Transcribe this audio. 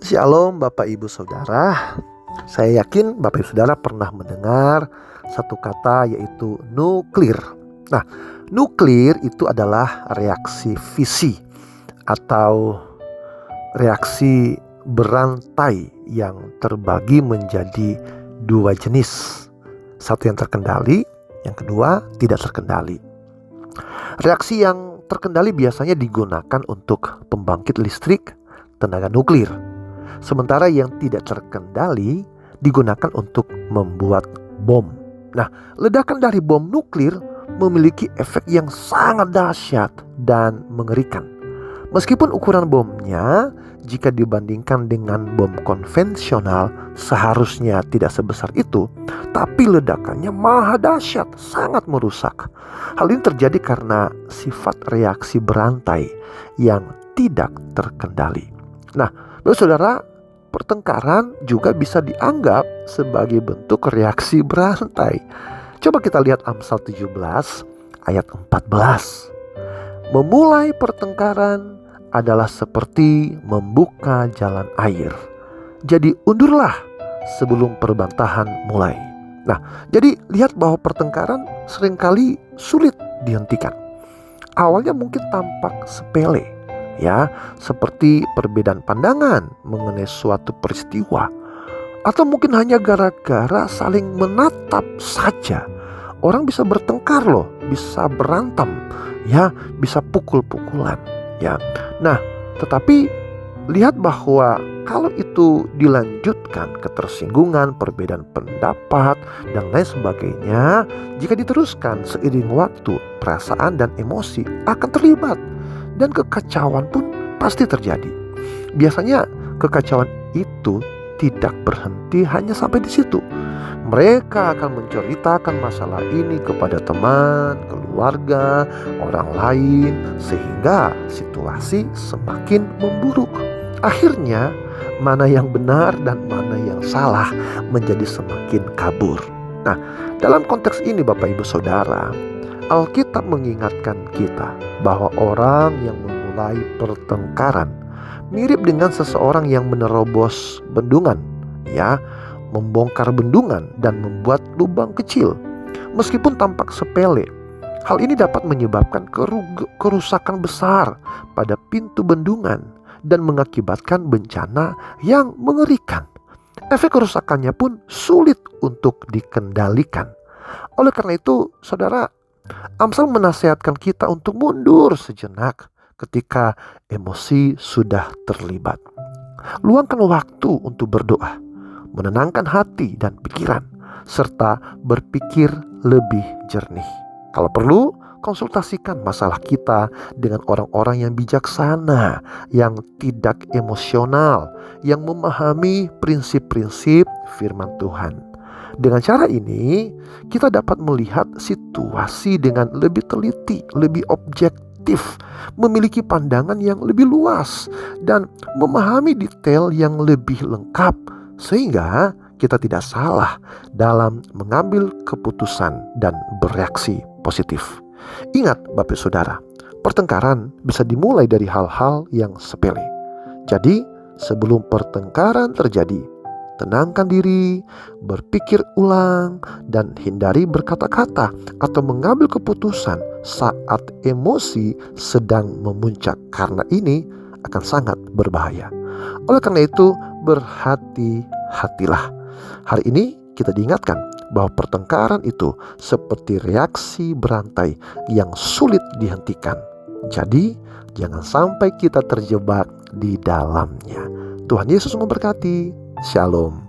Shalom Bapak Ibu Saudara. Saya yakin Bapak Ibu Saudara pernah mendengar satu kata yaitu nuklir. Nah, nuklir itu adalah reaksi fisi atau reaksi berantai yang terbagi menjadi dua jenis. Satu yang terkendali, yang kedua tidak terkendali. Reaksi yang terkendali biasanya digunakan untuk pembangkit listrik tenaga nuklir. Sementara yang tidak terkendali digunakan untuk membuat bom. Nah, ledakan dari bom nuklir memiliki efek yang sangat dahsyat dan mengerikan. Meskipun ukuran bomnya jika dibandingkan dengan bom konvensional seharusnya tidak sebesar itu, tapi ledakannya maha dahsyat, sangat merusak. Hal ini terjadi karena sifat reaksi berantai yang tidak terkendali. Nah, saudara, pertengkaran juga bisa dianggap sebagai bentuk reaksi berantai. Coba kita lihat Amsal 17 ayat 14. Memulai pertengkaran adalah seperti membuka jalan air. Jadi undurlah sebelum perbantahan mulai. Nah, jadi lihat bahwa pertengkaran seringkali sulit dihentikan. Awalnya mungkin tampak sepele, ya, seperti perbedaan pandangan mengenai suatu peristiwa, atau mungkin hanya gara-gara saling menatap saja. Orang bisa bertengkar loh, bisa berantem, ya, bisa pukul-pukulan, ya. Nah, tetapi lihat bahwa kalau itu dilanjutkan ke tersinggungan, perbedaan pendapat, dan lain sebagainya, jika diteruskan seiring waktu, perasaan dan emosi akan terlibat. Dan kekacauan pun pasti terjadi. Biasanya kekacauan itu tidak berhenti hanya sampai di situ. Mereka akan menceritakan masalah ini kepada teman, keluarga, orang lain, sehingga situasi semakin memburuk. Akhirnya mana yang benar dan mana yang salah menjadi semakin kabur. Nah, dalam konteks ini Bapak Ibu Saudara, Alkitab mengingatkan kita bahwa orang yang memulai pertengkaran mirip dengan seseorang yang menerobos bendungan, ya, membongkar bendungan dan membuat lubang kecil. Meskipun tampak sepele, hal ini dapat menyebabkan kerusakan besar pada pintu bendungan dan mengakibatkan bencana yang mengerikan. Efek kerusakannya pun sulit untuk dikendalikan. Oleh karena itu, saudara, Amsal menasihatkan kita untuk mundur sejenak ketika emosi sudah terlibat. Luangkan waktu untuk berdoa, menenangkan hati dan pikiran, serta berpikir lebih jernih. Kalau perlu, konsultasikan masalah kita dengan orang-orang yang bijaksana, yang tidak emosional, yang memahami prinsip-prinsip firman Tuhan. Dengan cara ini, kita dapat melihat situasi dengan lebih teliti, lebih objektif, memiliki pandangan yang lebih luas, dan memahami detail yang lebih lengkap, sehingga kita tidak salah dalam mengambil keputusan dan bereaksi positif. Ingat Bapak Saudara, pertengkaran bisa dimulai dari hal-hal yang sepele. Jadi, sebelum pertengkaran terjadi, tenangkan diri, berpikir ulang, dan hindari berkata-kata atau mengambil keputusan saat emosi sedang memuncak, karena ini akan sangat berbahaya. Oleh karena itu, berhati-hatilah. Hari ini kita diingatkan bahwa pertengkaran itu seperti reaksi berantai yang sulit dihentikan. Jadi, jangan sampai kita terjebak di dalamnya. Tuhan Yesus memberkati. Shalom.